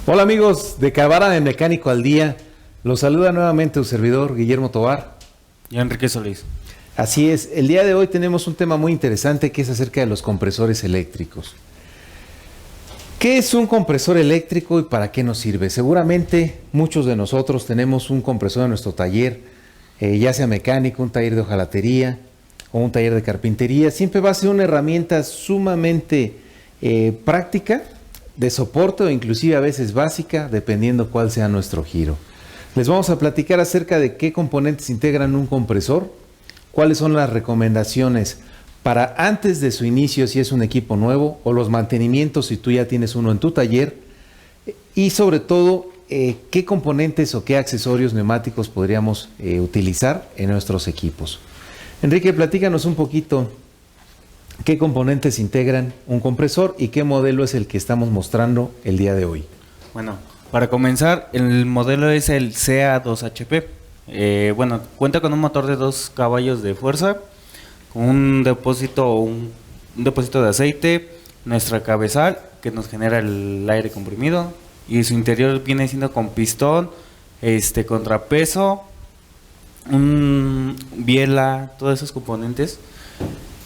Hola amigos de Cabara de Mecánico al Día, los saluda nuevamente su servidor Guillermo Tovar. Y Enrique Solís. Así es, el día de hoy tenemos un tema muy interesante que es acerca de los compresores eléctricos. ¿Qué es un compresor eléctrico y para qué nos sirve? Seguramente muchos de nosotros tenemos un compresor en nuestro taller, ya sea mecánico, un taller de hojalatería o un taller de carpintería. Siempre va a ser una herramienta sumamente práctica, de soporte o inclusive a veces básica, dependiendo cuál sea nuestro giro. Les vamos a platicar acerca de qué componentes integran un compresor, cuáles son las recomendaciones para antes de su inicio si es un equipo nuevo o los mantenimientos si tú ya tienes uno en tu taller y sobre todo qué componentes o qué accesorios neumáticos podríamos utilizar en nuestros equipos. Enrique, platícanos un poquito qué componentes integran un compresor y qué modelo es el que estamos mostrando el día de hoy. Bueno, para comenzar, el modelo es el CA2HP. Cuenta con un motor de 2 caballos de fuerza, con un depósito de aceite, nuestra cabezal que nos genera el aire comprimido y su interior viene siendo con pistón, contrapeso, biela, todos esos componentes.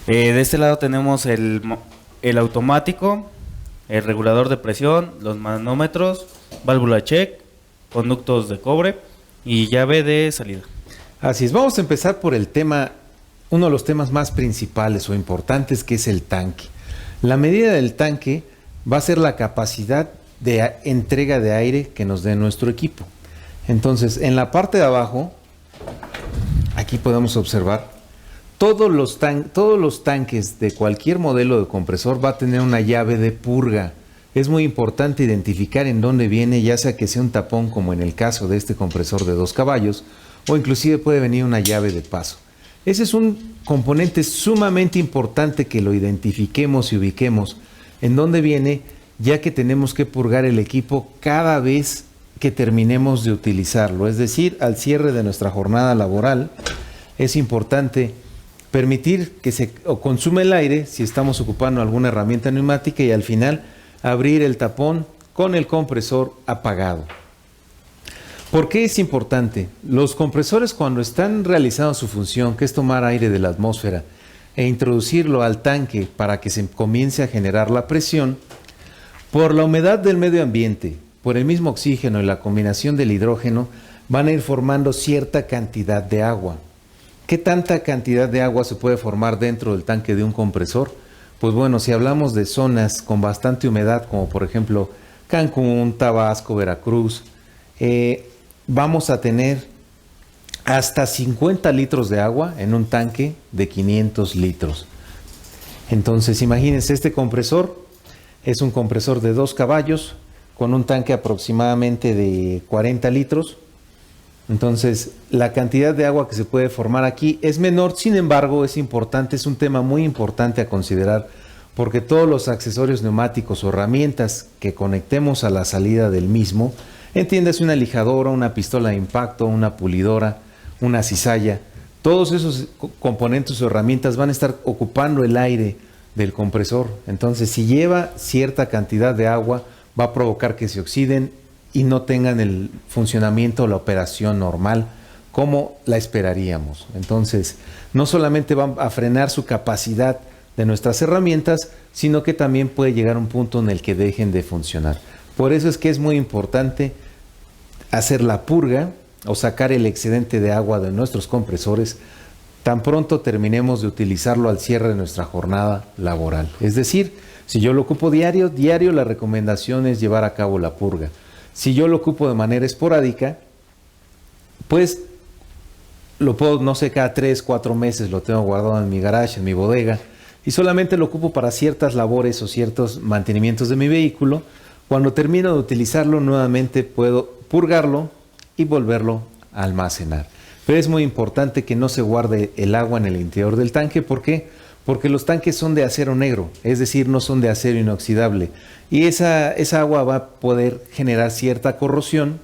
De este lado tenemos el automático, el regulador de presión, los manómetros, válvula check, conductos de cobre y llave de salida. Así es, vamos a empezar por el tema, uno de los temas más principales o importantes, que es el tanque. La medida del tanque va a ser la capacidad de entrega de aire que nos dé nuestro equipo. Entonces, en la parte de abajo, aquí podemos observar, todos los tanques de cualquier modelo de compresor va a tener una llave de purga. Es muy importante identificar en dónde viene, ya sea que sea un tapón como en el caso de este compresor de 2 caballos, o inclusive puede venir una llave de paso. Ese es un componente sumamente importante que lo identifiquemos y ubiquemos en dónde viene, ya que tenemos que purgar el equipo cada vez que terminemos de utilizarlo. Es decir, al cierre de nuestra jornada laboral es importante permitir que se consume el aire si estamos ocupando alguna herramienta neumática y al final abrir el tapón con el compresor apagado. ¿Por qué es importante? Los compresores, cuando están realizando su función, que es tomar aire de la atmósfera e introducirlo al tanque para que se comience a generar la presión, por la humedad del medio ambiente, por el mismo oxígeno y la combinación del hidrógeno, van a ir formando cierta cantidad de agua. ¿Qué tanta cantidad de agua se puede formar dentro del tanque de un compresor? Pues bueno, si hablamos de zonas con bastante humedad, como por ejemplo Cancún, Tabasco, Veracruz, vamos a tener hasta 50 litros de agua en un tanque de 500 litros. Entonces, imagínense, este compresor es un compresor de 2 caballos con un tanque aproximadamente de 40 litros. Entonces, la cantidad de agua que se puede formar aquí es menor, sin embargo, es importante, es un tema muy importante a considerar, porque todos los accesorios neumáticos o herramientas que conectemos a la salida del mismo, entiéndase una lijadora, una pistola de impacto, una pulidora, una cizalla, todos esos componentes o herramientas van a estar ocupando el aire del compresor. Entonces, si lleva cierta cantidad de agua, va a provocar que se oxiden y no tengan el funcionamiento o la operación normal como la esperaríamos. Entonces, no solamente va a frenar su capacidad de nuestras herramientas, sino que también puede llegar a un punto en el que dejen de funcionar. Por eso es que es muy importante hacer la purga o sacar el excedente de agua de nuestros compresores tan pronto terminemos de utilizarlo al cierre de nuestra jornada laboral. Es decir, si yo lo ocupo diario, la recomendación es llevar a cabo la purga. Si yo lo ocupo de manera esporádica, pues lo puedo, no sé, cada 3, 4 meses lo tengo guardado en mi garage, en mi bodega, y solamente lo ocupo para ciertas labores o ciertos mantenimientos de mi vehículo. Cuando termino de utilizarlo, nuevamente puedo purgarlo y volverlo a almacenar. Pero es muy importante que no se guarde el agua en el interior del tanque. ¿Por qué? Porque los tanques son de acero negro, es decir, no son de acero inoxidable. Y esa agua va a poder generar cierta corrosión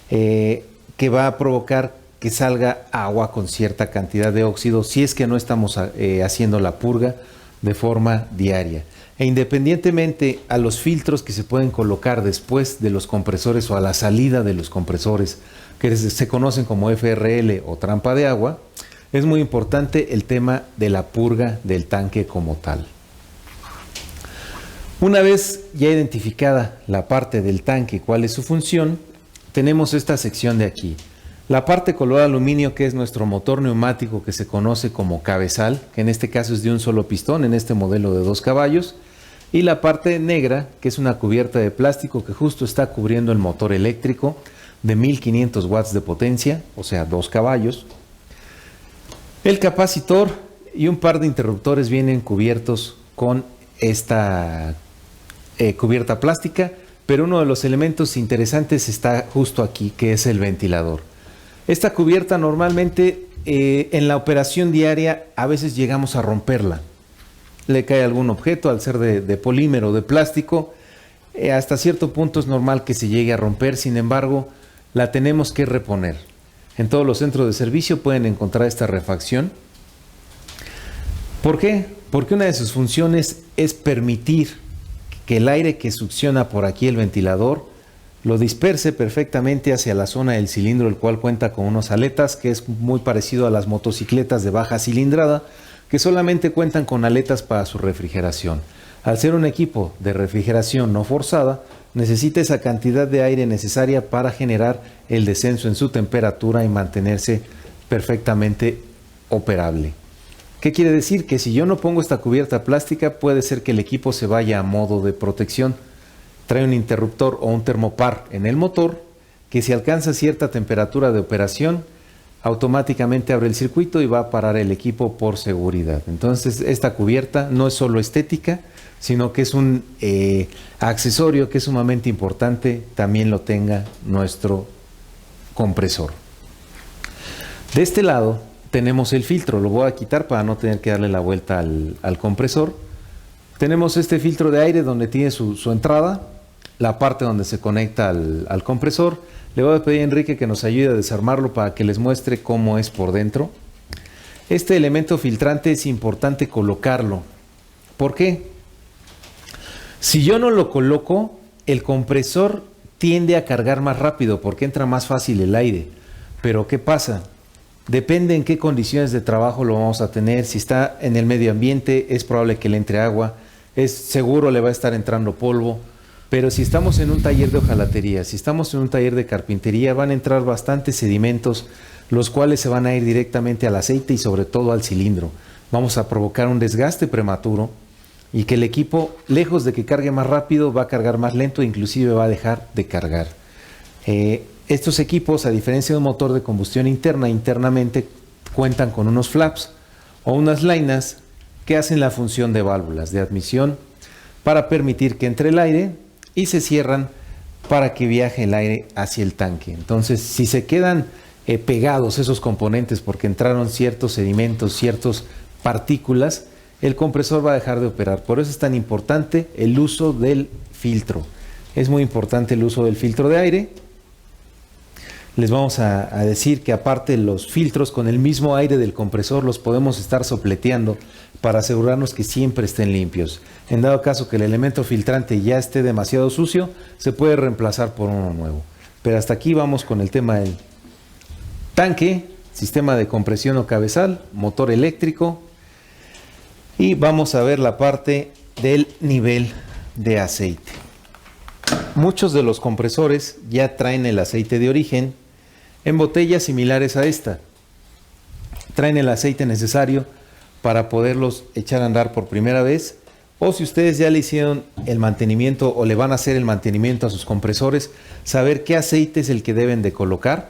que va a provocar que salga agua con cierta cantidad de óxido si es que no estamos haciendo la purga de forma diaria. E independientemente a los filtros que se pueden colocar después de los compresores o a la salida de los compresores, que se conocen como FRL o trampa de agua, es muy importante el tema de la purga del tanque como tal. Una vez ya identificada la parte del tanque, cuál es su función, tenemos esta sección de aquí. La parte color aluminio, que es nuestro motor neumático que se conoce como cabezal, que en este caso es de un solo pistón, en este modelo de 2 caballos. Y la parte negra, que es una cubierta de plástico que justo está cubriendo el motor eléctrico de 1500 watts de potencia, o sea 2 caballos. El capacitor y un par de interruptores vienen cubiertos con esta cubierta plástica, pero uno de los elementos interesantes está justo aquí, que es el ventilador. Esta cubierta normalmente en la operación diaria a veces llegamos a romperla. Le cae algún objeto, al ser de polímero o de plástico, hasta cierto punto es normal que se llegue a romper, sin embargo, la tenemos que reponer. En todos los centros de servicio pueden encontrar esta refacción. ¿Por qué? Porque una de sus funciones es permitir que el aire que succiona por aquí el ventilador lo disperse perfectamente hacia la zona del cilindro, el cual cuenta con unas aletas, que es muy parecido a las motocicletas de baja cilindrada, que solamente cuentan con aletas para su refrigeración. Al ser un equipo de refrigeración no forzada, necesita esa cantidad de aire necesaria para generar el descenso en su temperatura y mantenerse perfectamente operable. ¿Qué quiere decir? Que si yo no pongo esta cubierta plástica, puede ser que el equipo se vaya a modo de protección. Trae un interruptor o un termopar en el motor, que si alcanza cierta temperatura de operación, automáticamente abre el circuito y va a parar el equipo por seguridad. Entonces, esta cubierta no es solo estética, sino que es un accesorio que es sumamente importante, también lo tenga nuestro compresor. De este lado tenemos el filtro, lo voy a quitar para no tener que darle la vuelta al compresor. Tenemos este filtro de aire donde tiene su entrada, la parte donde se conecta al compresor. Le voy a pedir a Enrique que nos ayude a desarmarlo para que les muestre cómo es por dentro. Este elemento filtrante es importante colocarlo. ¿Por qué? Si yo no lo coloco, el compresor tiende a cargar más rápido porque entra más fácil el aire. Pero ¿qué pasa? Depende en qué condiciones de trabajo lo vamos a tener. Si está en el medio ambiente, es probable que le entre agua. Es seguro le va a estar entrando polvo. Pero si estamos en un taller de hojalatería, si estamos en un taller de carpintería, van a entrar bastantes sedimentos, los cuales se van a ir directamente al aceite y sobre todo al cilindro. Vamos a provocar un desgaste prematuro y que el equipo, lejos de que cargue más rápido, va a cargar más lento e inclusive va a dejar de cargar. Estos equipos, a diferencia de un motor de combustión interna, internamente cuentan con unos flaps o unas lainas que hacen la función de válvulas de admisión para permitir que entre el aire y se cierran para que viaje el aire hacia el tanque. Entonces, si se quedan pegados esos componentes porque entraron ciertos sedimentos, ciertas partículas, el compresor va a dejar de operar. Por eso es tan importante el uso del filtro. Es muy importante el uso del filtro de aire. Les vamos a decir que aparte los filtros con el mismo aire del compresor los podemos estar sopleteando para asegurarnos que siempre estén limpios. En dado caso que el elemento filtrante ya esté demasiado sucio, se puede reemplazar por uno nuevo. Pero hasta aquí vamos con el tema del tanque, sistema de compresión o cabezal, motor eléctrico, y vamos a ver la parte del nivel de aceite. Muchos de los compresores ya traen el aceite de origen en botellas similares a esta. Traen el aceite necesario para poderlos echar a andar por primera vez, o si ustedes ya le hicieron el mantenimiento o le van a hacer el mantenimiento a sus compresores, saber qué aceite es el que deben de colocar.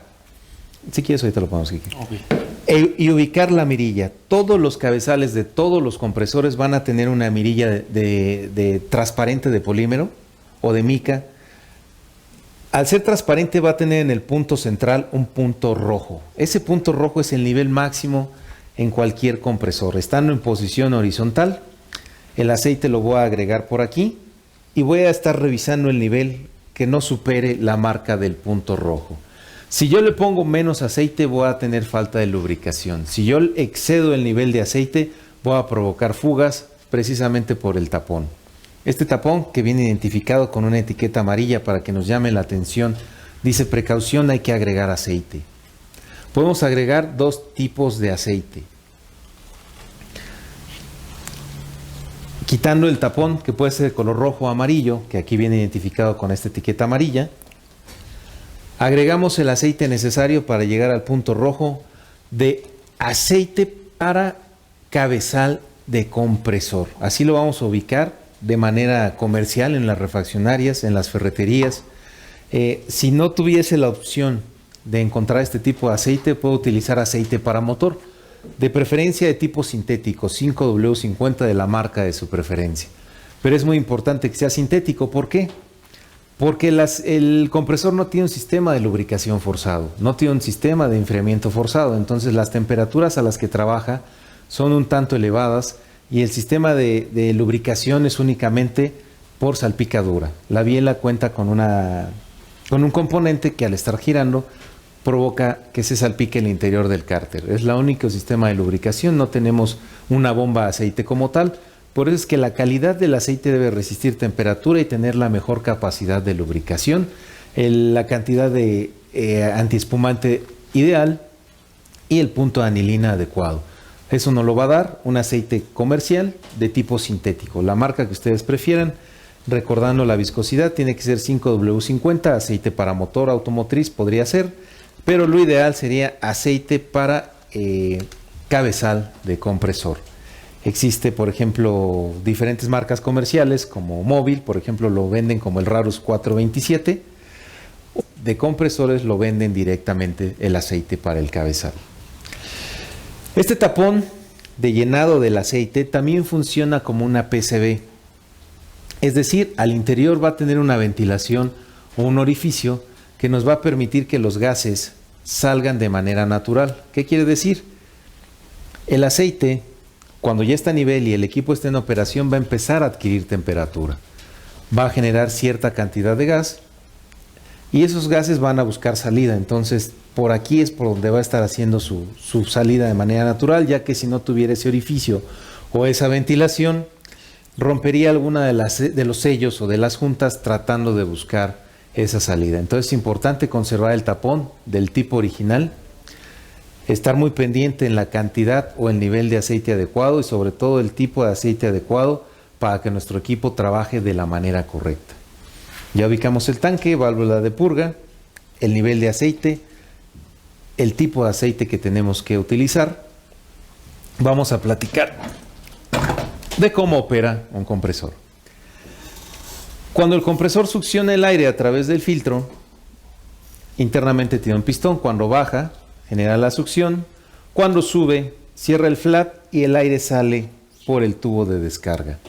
Si quieres ahorita lo ponemos aquí. Okay. Y ubicar la mirilla. Todos los cabezales de todos los compresores van a tener una mirilla de transparente de polímero o de mica. Al ser transparente va a tener en el punto central un punto rojo. Ese punto rojo es el nivel máximo en cualquier compresor. Estando en posición horizontal, el aceite lo voy a agregar por aquí y voy a estar revisando el nivel que no supere la marca del punto rojo. Si yo le pongo menos aceite, voy a tener falta de lubricación. Si yo excedo el nivel de aceite, voy a provocar fugas precisamente por el tapón. Este tapón, que viene identificado con una etiqueta amarilla para que nos llame la atención, dice precaución, hay que agregar aceite. Podemos agregar dos tipos de aceite. Quitando el tapón, que puede ser de color rojo o amarillo, que aquí viene identificado con esta etiqueta amarilla, agregamos el aceite necesario para llegar al punto rojo de aceite para cabezal de compresor. Así lo vamos a ubicar de manera comercial en las refaccionarias, en las ferreterías. Si no tuviese la opción de encontrar este tipo de aceite, puedo utilizar aceite para motor, de preferencia de tipo sintético, 5W50 de la marca de su preferencia. Pero es muy importante que sea sintético. ¿Por qué? Porque el compresor no tiene un sistema de lubricación forzado, no tiene un sistema de enfriamiento forzado, entonces las temperaturas a las que trabaja son un tanto elevadas y el sistema de lubricación es únicamente por salpicadura. La biela cuenta con un componente que al estar girando provoca que se salpique el interior del cárter. Es el único sistema de lubricación, no tenemos una bomba de aceite como tal. Por eso es que la calidad del aceite debe resistir temperatura y tener la mejor capacidad de lubricación, la cantidad de antiespumante ideal y el punto de anilina adecuado. Eso nos lo va a dar un aceite comercial de tipo sintético, la marca que ustedes prefieran. Recordando la viscosidad, tiene que ser 5W50, aceite para motor automotriz podría ser, pero lo ideal sería aceite para cabezal de compresor. Existe, por ejemplo, diferentes marcas comerciales como Móvil, por ejemplo, lo venden como el Rarus 427. De compresores lo venden directamente el aceite para el cabezal. Este tapón de llenado del aceite también funciona como una PCV. Es decir, al interior va a tener una ventilación o un orificio que nos va a permitir que los gases salgan de manera natural. ¿Qué quiere decir? El aceite, cuando ya está a nivel y el equipo está en operación, va a empezar a adquirir temperatura. Va a generar cierta cantidad de gas y esos gases van a buscar salida. Entonces, por aquí es por donde va a estar haciendo su salida de manera natural, ya que si no tuviera ese orificio o esa ventilación, rompería alguna de los sellos o de las juntas tratando de buscar esa salida. Entonces es importante conservar el tapón del tipo original, estar muy pendiente en la cantidad o el nivel de aceite adecuado y sobre todo el tipo de aceite adecuado para que nuestro equipo trabaje de la manera correcta. Ya ubicamos el tanque, válvula de purga, el nivel de aceite, el tipo de aceite que tenemos que utilizar. Vamos a platicar de cómo opera un compresor. Cuando el compresor succiona el aire a través del filtro, internamente tiene un pistón. Cuando baja, genera la succión. Cuando sube, cierra el flap y el aire sale por el tubo de descarga,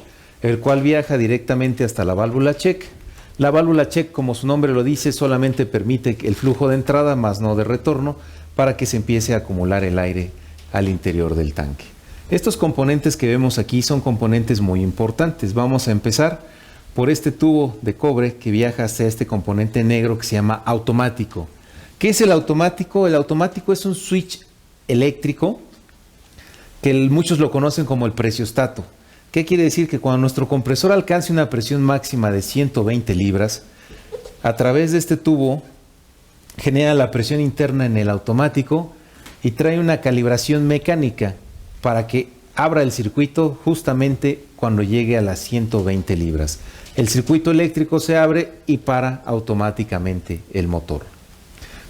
el cual viaja directamente hasta la válvula check. La válvula check, como su nombre lo dice, solamente permite el flujo de entrada, más no de retorno, para que se empiece a acumular el aire al interior del tanque. Estos componentes que vemos aquí son componentes muy importantes. Vamos a empezar por este tubo de cobre que viaja hasta este componente negro que se llama automático. ¿Qué es el automático? El automático es un switch eléctrico que muchos lo conocen como el presiostato. ¿Qué quiere decir? Que cuando nuestro compresor alcance una presión máxima de 120 libras, a través de este tubo genera la presión interna en el automático y trae una calibración mecánica para que abra el circuito justamente cuando llegue a las 120 libras. El circuito eléctrico se abre y para automáticamente el motor.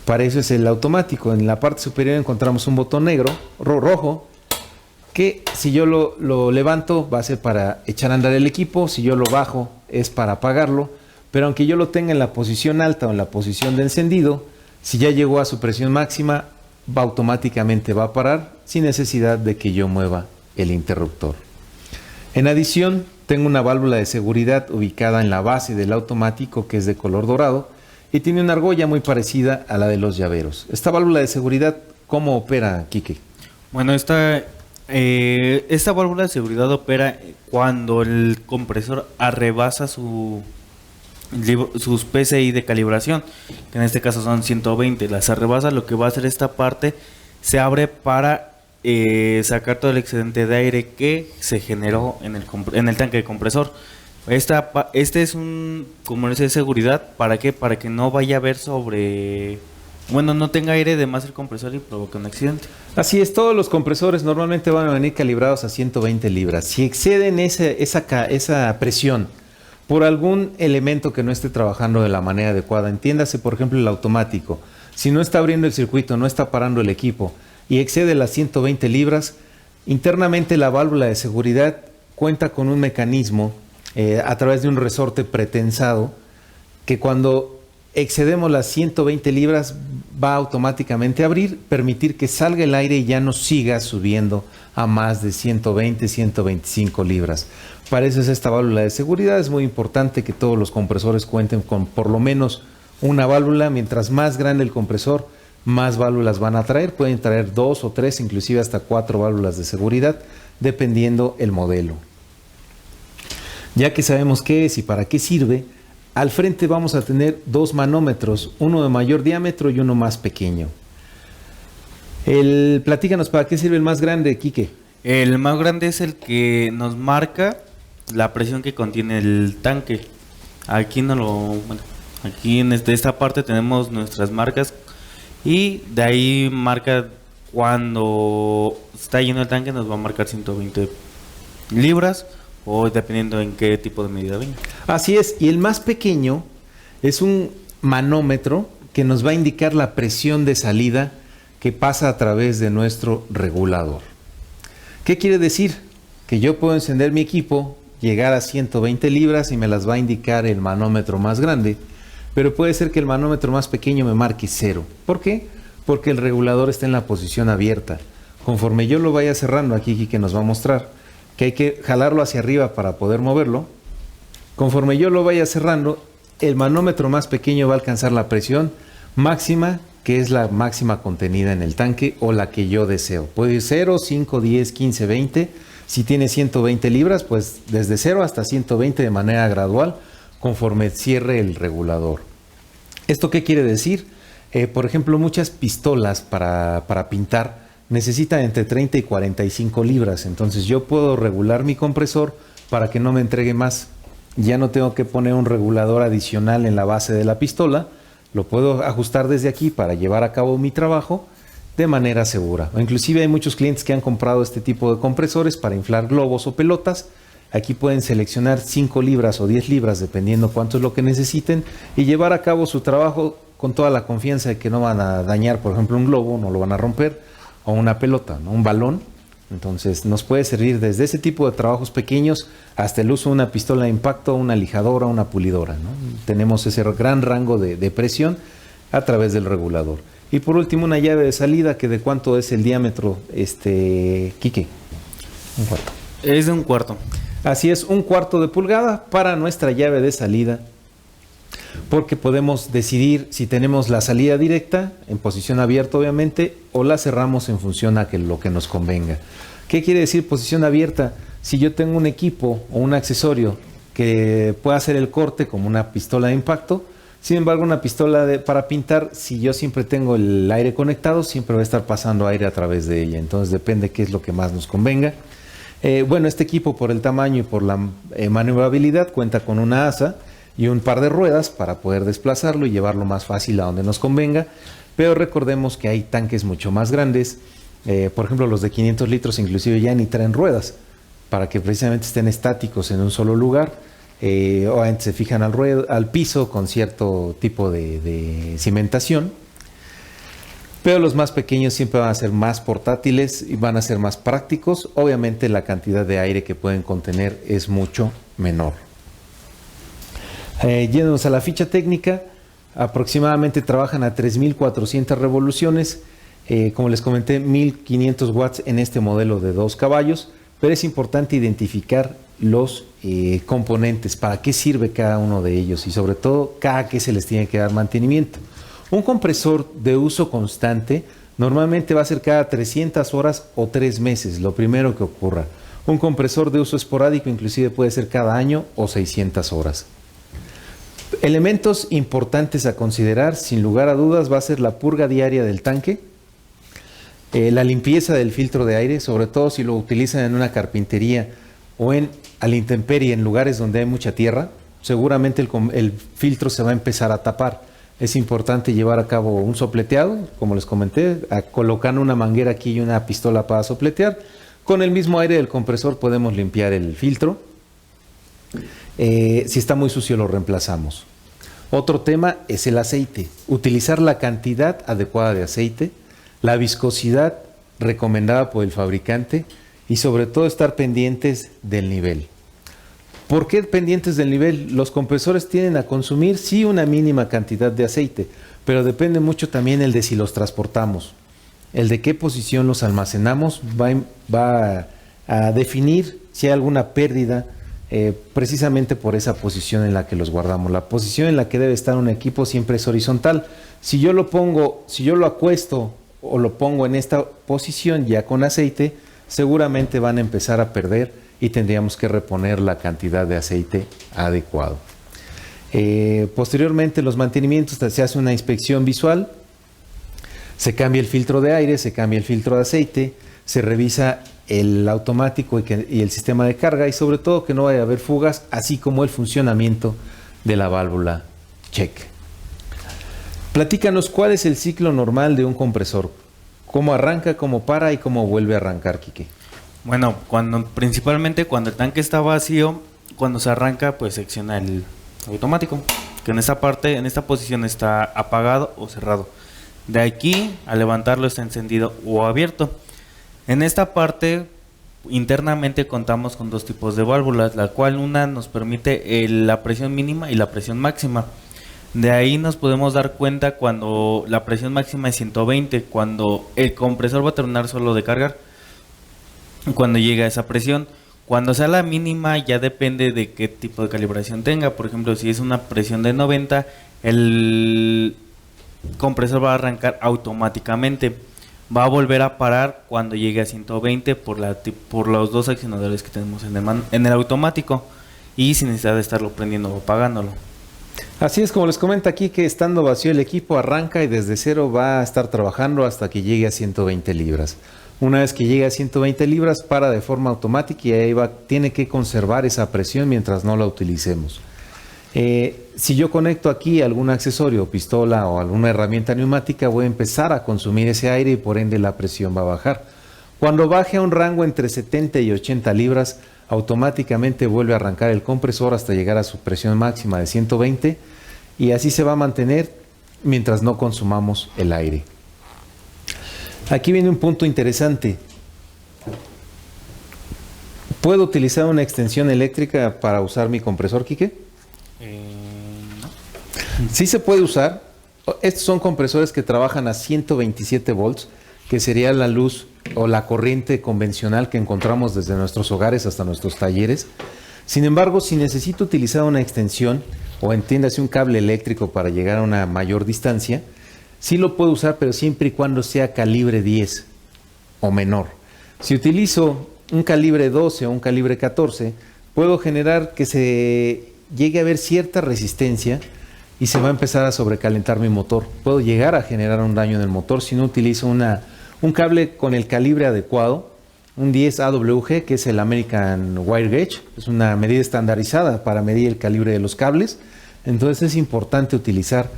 Para eso es el automático. En la parte superior encontramos un botón negro, rojo, que si yo lo levanto va a ser para echar a andar el equipo, si yo lo bajo es para apagarlo, pero aunque yo lo tenga en la posición alta o en la posición de encendido, si ya llegó a su presión máxima, automáticamente va a parar sin necesidad de que yo mueva el interruptor. En adición, tengo una válvula de seguridad ubicada en la base del automático que es de color dorado y tiene una argolla muy parecida a la de los llaveros. Esta válvula de seguridad, ¿cómo opera, Quique? Bueno, esta válvula de seguridad opera cuando el compresor arrebasa sus PSI de calibración, que en este caso son 120. Las arrebasa, lo que va a hacer esta parte se abre para sacar todo el excedente de aire que se generó en el tanque de compresor. Este es un comercio de seguridad. ¿Para qué? Para que no vaya a haber no tenga aire de más el compresor y provoque un accidente. Así es, todos los compresores normalmente van a venir calibrados a 120 libras. Si exceden esa presión por algún elemento que no esté trabajando de la manera adecuada, entiéndase por ejemplo el automático, si no está abriendo el circuito, no está parando el equipo y excede las 120 libras, internamente la válvula de seguridad cuenta con un mecanismo a través de un resorte pretensado que cuando excedemos las 120 libras va automáticamente a abrir, permitir que salga el aire y ya no siga subiendo a más de 120, 125 libras. Para eso es esta válvula de seguridad. Es muy importante que todos los compresores cuenten con por lo menos una válvula. Mientras más grande el compresor, más válvulas van a traer. Pueden traer 2 o 3, inclusive hasta 4 válvulas de seguridad, dependiendo el modelo. Ya que sabemos qué es y para qué sirve, al frente vamos a tener 2 manómetros, uno de mayor diámetro y uno más pequeño. Platícanos, ¿para qué sirve el más grande, Quique? El más grande es el que nos marca la presión que contiene el tanque. Aquí aquí en esta parte tenemos nuestras marcas y de ahí marca cuando está lleno el tanque, nos va a marcar 120 libras. O dependiendo en qué tipo de medida venga. Así es, y el más pequeño es un manómetro que nos va a indicar la presión de salida que pasa a través de nuestro regulador. ¿Qué quiere decir? Que yo puedo encender mi equipo, llegar a 120 libras y me las va a indicar el manómetro más grande, pero puede ser que el manómetro más pequeño me marque 0. ¿Por qué? Porque el regulador está en la posición abierta. Conforme yo lo vaya cerrando, aquí que nos va a mostrar que hay que jalarlo hacia arriba para poder moverlo. Conforme yo lo vaya cerrando, el manómetro más pequeño va a alcanzar la presión máxima, que es la máxima contenida en el tanque o la que yo deseo. Puede ir 0, 5, 10, 15, 20. Si tiene 120 libras, pues desde 0 hasta 120 de manera gradual, conforme cierre el regulador. ¿Esto qué quiere decir? Por ejemplo, muchas pistolas para pintar necesitan entre 30 y 45 libras. Entonces yo puedo regular mi compresor para que no me entregue más. Ya no tengo que poner un regulador adicional en la base de la pistola. Lo puedo ajustar desde aquí para llevar a cabo mi trabajo de manera segura. O inclusive hay muchos clientes que han comprado este tipo de compresores para inflar globos o pelotas. Aquí pueden seleccionar 5 libras o 10 libras dependiendo cuánto es lo que necesiten y llevar a cabo su trabajo con toda la confianza de que no van a dañar, por ejemplo, un globo, no lo van a romper, o una pelota, ¿no? Un balón. Entonces nos puede servir desde ese tipo de trabajos pequeños hasta el uso de una pistola de impacto, una lijadora, una pulidora, ¿no? Tenemos ese gran rango de presión a través del regulador. Y por último, una llave de salida, que de cuánto es el diámetro, Quique. 1/4. Es de 1/4. Así es, 1/4 de pulgada para nuestra llave de salida, porque podemos decidir si tenemos la salida directa en posición abierta, obviamente, o la cerramos en función a lo que nos convenga. ¿Qué quiere decir posición abierta? Si yo tengo un equipo o un accesorio que pueda hacer el corte como una pistola de impacto, sin embargo una pistola para pintar, si yo siempre tengo el aire conectado, siempre va a estar pasando aire a través de ella. Entonces depende qué es lo que más nos convenga. Este equipo, por el tamaño y por la maniobrabilidad, cuenta con una asa y un par de ruedas para poder desplazarlo y llevarlo más fácil a donde nos convenga. Pero recordemos que hay tanques mucho más grandes, por ejemplo los de 500 litros inclusive ya ni traen ruedas, para que precisamente estén estáticos en un solo lugar, o se fijan al piso con cierto tipo de cimentación. Pero los más pequeños siempre van a ser más portátiles y van a ser más prácticos. Obviamente la cantidad de aire que pueden contener es mucho menor. Yéndonos a la ficha técnica, aproximadamente trabajan a 3.400 revoluciones. Como les comenté, 1.500 watts en este modelo de 2 caballos. Pero es importante identificar los componentes, para qué sirve cada uno de ellos y sobre todo cada que se les tiene que dar mantenimiento. Un compresor de uso constante normalmente va a ser cada 300 horas o 3 meses, lo primero que ocurra. Un compresor de uso esporádico inclusive puede ser cada año o 600 horas. Elementos importantes a considerar, sin lugar a dudas, va a ser la purga diaria del tanque. La limpieza del filtro de aire, sobre todo si lo utilizan en una carpintería o a la intemperie, en lugares donde hay mucha tierra, seguramente el filtro se va a empezar a tapar. Es importante llevar a cabo un sopleteado, como les comenté, colocando una manguera aquí y una pistola para sopletear. Con el mismo aire del compresor podemos limpiar el filtro. Si está muy sucio lo reemplazamos. Otro tema es el aceite. Utilizar la cantidad adecuada de aceite, la viscosidad recomendada por el fabricante y sobre todo estar pendientes del nivel. ¿Por qué pendientes del nivel? Los compresores tienden a consumir sí una mínima cantidad de aceite, pero depende mucho también el de si los transportamos. El de qué posición los almacenamos va a definir si hay alguna pérdida precisamente por esa posición en la que los guardamos. La posición en la que debe estar un equipo siempre es horizontal. Si yo lo acuesto o lo pongo en esta posición ya con aceite, seguramente van a empezar a perder y tendríamos que reponer la cantidad de aceite adecuado. Posteriormente, los mantenimientos, se hace una inspección visual, se cambia el filtro de aire, se cambia el filtro de aceite, se revisa el automático y el sistema de carga y sobre todo que no vaya a haber fugas, así como el funcionamiento de la válvula check. Platícanos cuál es el ciclo normal de un compresor, cómo arranca, cómo para y cómo vuelve a arrancar, Quique. Bueno, principalmente cuando el tanque está vacío, cuando se arranca, pues secciona el automático, que en esta posición está apagado o cerrado. De aquí a levantarlo está encendido o abierto. En esta parte internamente contamos con dos tipos de válvulas, la cual una nos permite la presión mínima y la presión máxima. De ahí nos podemos dar cuenta cuando la presión máxima es 120, cuando el compresor va a terminar solo de cargar, cuando llega a esa presión. Cuando sea la mínima ya depende de qué tipo de calibración tenga. Por ejemplo, si es una presión de 90, el compresor va a arrancar automáticamente. Va a volver a parar cuando llegue a 120 por los dos accionadores que tenemos en el automático y sin necesidad de estarlo prendiendo o apagándolo. Así es, como les comenta aquí, que estando vacío el equipo arranca y desde cero va a estar trabajando hasta que llegue a 120 libras. Una vez que llegue a 120 libras para de forma automática y ahí tiene que conservar esa presión mientras no la utilicemos. Si yo conecto aquí algún accesorio, pistola o alguna herramienta neumática, voy a empezar a consumir ese aire y por ende la presión va a bajar. Cuando baje a un rango entre 70 y 80 libras, automáticamente vuelve a arrancar el compresor hasta llegar a su presión máxima de 120 y así se va a mantener mientras no consumamos el aire. Aquí viene un punto interesante. ¿Puedo utilizar una extensión eléctrica para usar mi compresor, Quique? No. Sí se puede usar. Estos son compresores que trabajan a 127 volts, que sería la luz o la corriente convencional que encontramos desde nuestros hogares hasta nuestros talleres. Sin embargo, si necesito utilizar una extensión o entiéndase un cable eléctrico para llegar a una mayor distancia, sí lo puedo usar, pero siempre y cuando sea calibre 10 o menor. Si utilizo un calibre 12 o un calibre 14, puedo generar que se llegue a haber cierta resistencia y se va a empezar a sobrecalentar mi motor. Puedo llegar a generar un daño en el motor si no utilizo un cable con el calibre adecuado, un 10 AWG, que es el American Wire Gauge, es una medida estandarizada para medir el calibre de los cables. Entonces es importante utilizar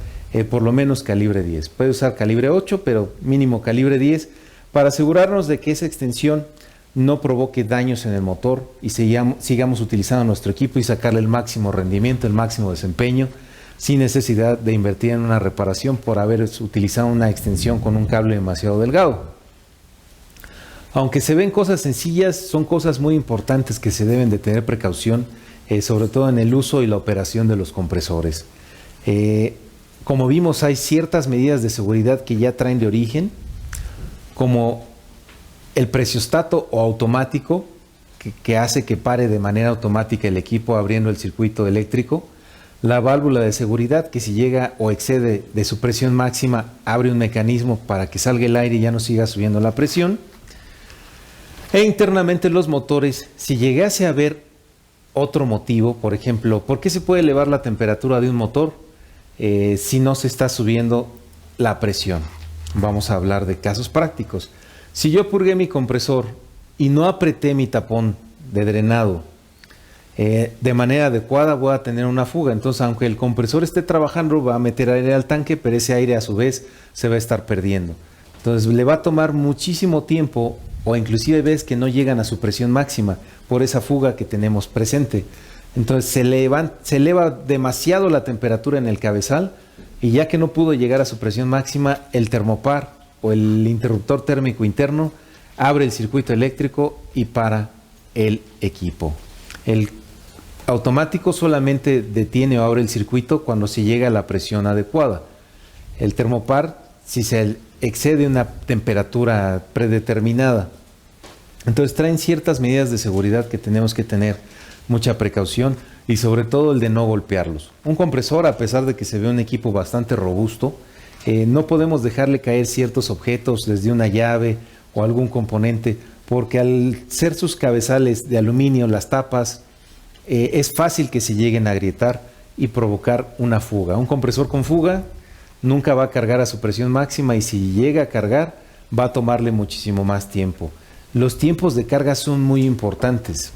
por lo menos calibre 10. Puede usar calibre 8, pero mínimo calibre 10 para asegurarnos de que esa extensión no provoque daños en el motor y sigamos utilizando nuestro equipo y sacarle el máximo rendimiento, el máximo desempeño, sin necesidad de invertir en una reparación por haber utilizado una extensión con un cable demasiado delgado. Aunque se ven cosas sencillas, son cosas muy importantes que se deben de tener precaución, sobre todo en el uso y la operación de los compresores. Como vimos, hay ciertas medidas de seguridad que ya traen de origen, como el preciostato o automático, que hace que pare de manera automática el equipo abriendo el circuito eléctrico, la válvula de seguridad, que si llega o excede de su presión máxima, abre un mecanismo para que salga el aire y ya no siga subiendo la presión. E internamente los motores, si llegase a haber otro motivo, por ejemplo, ¿por qué se puede elevar la temperatura de un motor si no se está subiendo la presión? Vamos a hablar de casos prácticos. Si yo purgué mi compresor y no apreté mi tapón de drenado de manera adecuada, voy a tener una fuga. Entonces, aunque el compresor esté trabajando, va a meter aire al tanque, pero ese aire a su vez se va a estar perdiendo. Entonces, le va a tomar muchísimo tiempo, o inclusive ves que no llegan a su presión máxima por esa fuga que tenemos presente. Entonces, se eleva demasiado la temperatura en el cabezal, y ya que no pudo llegar a su presión máxima, el termopar o el interruptor térmico interno abre el circuito eléctrico y para el equipo. El automático solamente detiene o abre el circuito cuando se llega a la presión adecuada. El termopar, si se excede una temperatura predeterminada. Entonces traen ciertas medidas de seguridad que tenemos que tener mucha precaución, y sobre todo el de no golpearlos. Un compresor, a pesar de que se ve un equipo bastante robusto, no podemos dejarle caer ciertos objetos desde una llave o algún componente, porque al ser sus cabezales de aluminio, las tapas, es fácil que se lleguen a agrietar y provocar una fuga. Un compresor con fuga nunca va a cargar a su presión máxima, y si llega a cargar va a tomarle muchísimo más tiempo. Los tiempos de carga son muy importantes.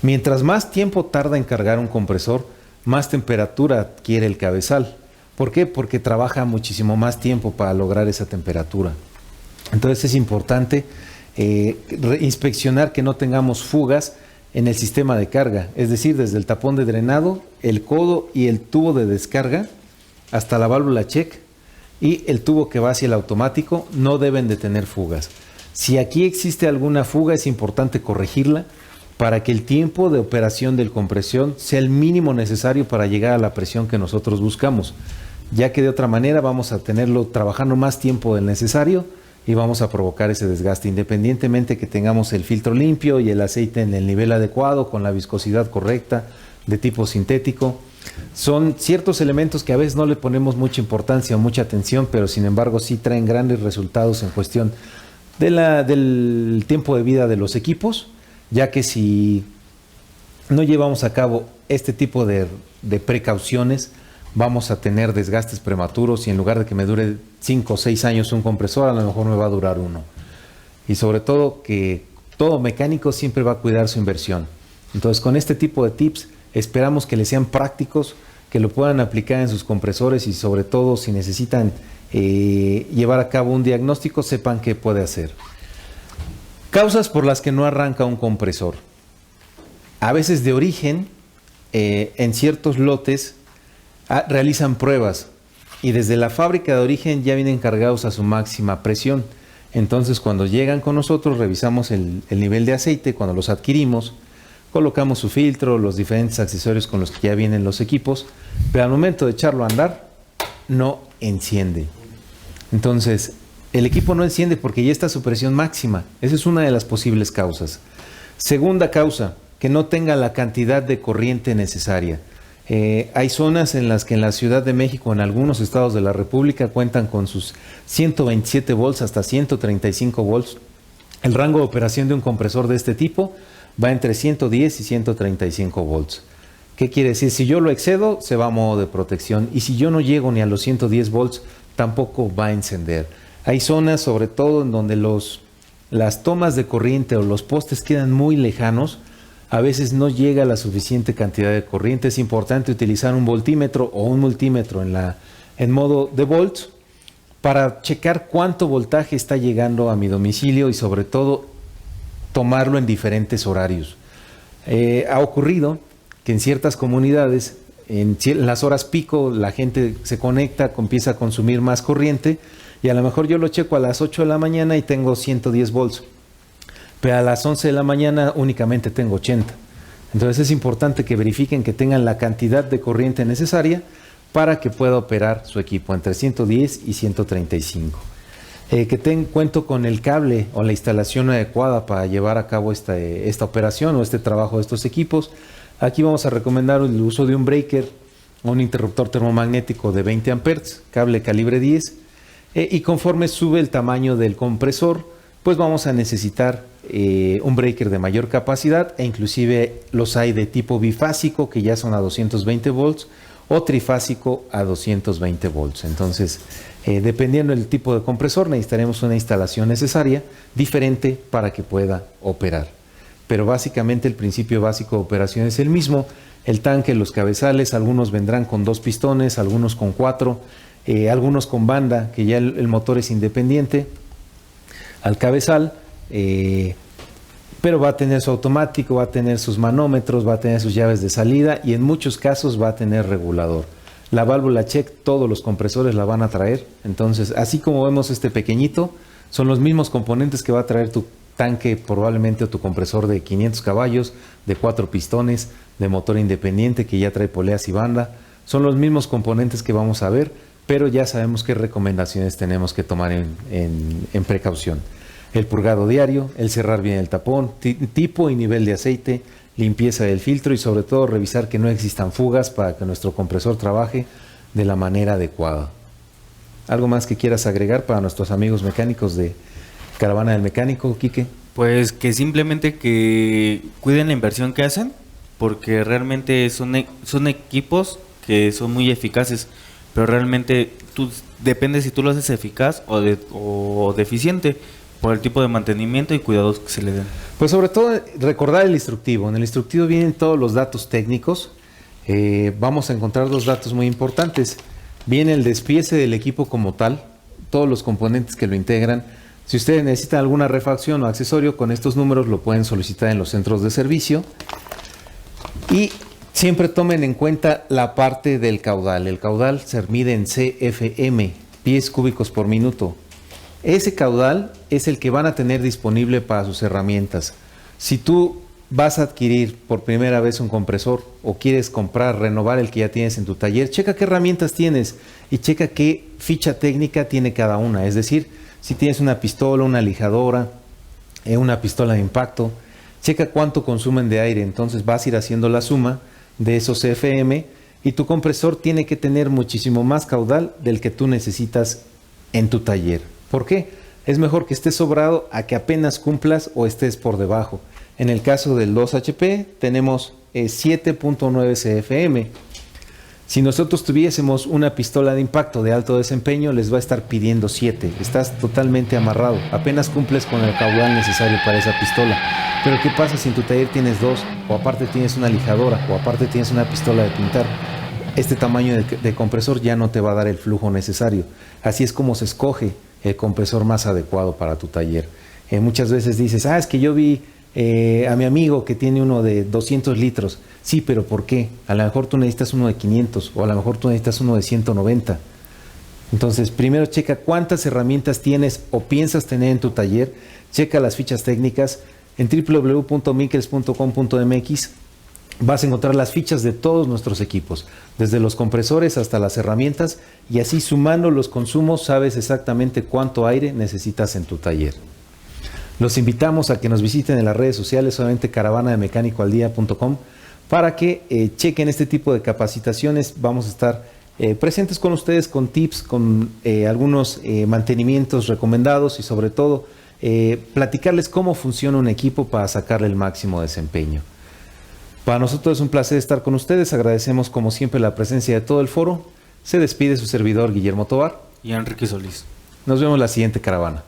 Mientras más tiempo tarda en cargar un compresor, más temperatura adquiere el cabezal. ¿Por qué? Porque trabaja muchísimo más tiempo para lograr esa temperatura. Entonces es importante inspeccionar que no tengamos fugas en el sistema de carga, es decir, desde el tapón de drenado, el codo y el tubo de descarga hasta la válvula check y el tubo que va hacia el automático no deben de tener fugas. Si aquí existe alguna fuga, es importante corregirla para que el tiempo de operación del compresión sea el mínimo necesario para llegar a la presión que nosotros buscamos, ya que de otra manera vamos a tenerlo trabajando más tiempo del necesario y vamos a provocar ese desgaste, independientemente que tengamos el filtro limpio y el aceite en el nivel adecuado, con la viscosidad correcta, de tipo sintético. Son ciertos elementos que a veces no le ponemos mucha importancia o mucha atención, pero sin embargo sí traen grandes resultados en cuestión del tiempo de vida de los equipos, ya que si no llevamos a cabo este tipo de precauciones, vamos a tener desgastes prematuros, y en lugar de que me dure 5 o 6 años un compresor, a lo mejor me va a durar 1. Y sobre todo que todo mecánico siempre va a cuidar su inversión. Entonces, con este tipo de tips esperamos que les sean prácticos, que lo puedan aplicar en sus compresores, y sobre todo si necesitan llevar a cabo un diagnóstico, sepan qué puede hacer. Causas por las que no arranca un compresor. A veces de origen, en ciertos lotes, realizan pruebas y desde la fábrica de origen ya vienen cargados a su máxima presión. Entonces, cuando llegan con nosotros, revisamos el nivel de aceite. Cuando los adquirimos, colocamos su filtro, los diferentes accesorios con los que ya vienen los equipos, pero al momento de echarlo a andar, no enciende. Entonces, el equipo no enciende porque ya está a su presión máxima. Esa es una de las posibles causas. Segunda causa, que no tenga la cantidad de corriente necesaria. Hay zonas en las que en la Ciudad de México, en algunos estados de la República, cuentan con sus 127 volts hasta 135 volts. El rango de operación de un compresor de este tipo va entre 110 y 135 volts. ¿Qué quiere decir? Si yo lo excedo, se va a modo de protección, y si yo no llego ni a los 110 volts, tampoco va a encender. Hay zonas, sobre todo, en donde las tomas de corriente o los postes quedan muy lejanos. A veces no llega la suficiente cantidad de corriente. Es importante utilizar un voltímetro o un multímetro en modo de volts para checar cuánto voltaje está llegando a mi domicilio, y sobre todo tomarlo en diferentes horarios. Ha ocurrido que en ciertas comunidades, en las horas pico, la gente se conecta, empieza a consumir más corriente, y a lo mejor yo lo checo a las 8 de la mañana y tengo 110 volts. Pero a las 11 de la mañana únicamente tengo 80. Entonces es importante que verifiquen que tengan la cantidad de corriente necesaria para que pueda operar su equipo entre 110 y 135. Cuento con el cable o la instalación adecuada para llevar a cabo esta operación o este trabajo de estos equipos. Aquí vamos a recomendar el uso de un breaker o un interruptor termomagnético de 20 amperes, cable calibre 10, y conforme sube el tamaño del compresor, pues vamos a necesitar un breaker de mayor capacidad, e inclusive los hay de tipo bifásico, que ya son a 220 volts, o trifásico a 220 volts. Entonces, dependiendo del tipo de compresor, necesitaremos una instalación necesaria, diferente para que pueda operar. Pero básicamente el principio básico de operación es el mismo. El tanque, los cabezales, algunos vendrán con 2 pistones, algunos con 4, algunos con banda, que ya el motor es independiente al cabezal, pero va a tener su automático, va a tener sus manómetros, va a tener sus llaves de salida y en muchos casos va a tener regulador. La válvula check, todos los compresores la van a traer. Entonces, así como vemos este pequeñito, son los mismos componentes que va a traer tu tanque probablemente, o tu compresor de 500 caballos, de 4 pistones, de motor independiente que ya trae poleas y banda. Son los mismos componentes que vamos a ver, pero ya sabemos qué recomendaciones tenemos que tomar en precaución. El purgado diario, el cerrar bien el tapón, tipo y nivel de aceite, limpieza del filtro y sobre todo revisar que no existan fugas para que nuestro compresor trabaje de la manera adecuada. ¿Algo más que quieras agregar para nuestros amigos mecánicos de Caravana del Mecánico, Quique? Pues que simplemente que cuiden la inversión que hacen, porque realmente son equipos que son muy eficaces, pero realmente depende si tú lo haces eficaz o deficiente por el tipo de mantenimiento y cuidados que se le den. Pues sobre todo recordar el instructivo. En el instructivo vienen todos los datos técnicos. Vamos a encontrar 2 datos muy importantes. Viene el despiece del equipo como tal, todos los componentes que lo integran. Si ustedes necesitan alguna refacción o accesorio, con estos números lo pueden solicitar en los centros de servicio. Y siempre tomen en cuenta la parte del caudal. El caudal se mide en CFM, pies cúbicos por minuto. Ese caudal es el que van a tener disponible para sus herramientas. Si tú vas a adquirir por primera vez un compresor o quieres comprar, renovar el que ya tienes en tu taller, checa qué herramientas tienes y checa qué ficha técnica tiene cada una. Es decir, si tienes una pistola, una lijadora, una pistola de impacto, checa cuánto consumen de aire. Entonces vas a ir haciendo la suma de esos CFM y tu compresor tiene que tener muchísimo más caudal del que tú necesitas en tu taller. ¿Por qué? Es mejor que estés sobrado a que apenas cumplas o estés por debajo. En el caso del 2HP tenemos 7.9 CFM. Si nosotros tuviésemos una pistola de impacto de alto desempeño, les va a estar pidiendo 7. Estás totalmente amarrado. Apenas cumples con el caudal necesario para esa pistola. Pero ¿qué pasa si en tu taller tienes 2? O aparte tienes una lijadora, o aparte tienes una pistola de pintar. Este tamaño de compresor ya no te va a dar el flujo necesario. Así es como se escoge el compresor más adecuado para tu taller. Muchas veces dices, es que yo vi a mi amigo que tiene uno de 200 litros. Sí, pero ¿por qué? A lo mejor tú necesitas uno de 500 o a lo mejor tú necesitas uno de 190. Entonces, primero checa cuántas herramientas tienes o piensas tener en tu taller. Checa las fichas técnicas en www.mikkels.com.mx. Vas a encontrar las fichas de todos nuestros equipos, desde los compresores hasta las herramientas, y así sumando los consumos sabes exactamente cuánto aire necesitas en tu taller. Los invitamos a que nos visiten en las redes sociales, solamente caravanadeMecanicoaldía.com, para que chequen este tipo de capacitaciones. Vamos a estar presentes con ustedes con tips, con algunos mantenimientos recomendados y sobre todo platicarles cómo funciona un equipo para sacarle el máximo desempeño. Para nosotros es un placer estar con ustedes. Agradecemos como siempre la presencia de todo el foro. Se despide su servidor Guillermo Tovar y Enrique Solís. Nos vemos en la siguiente caravana.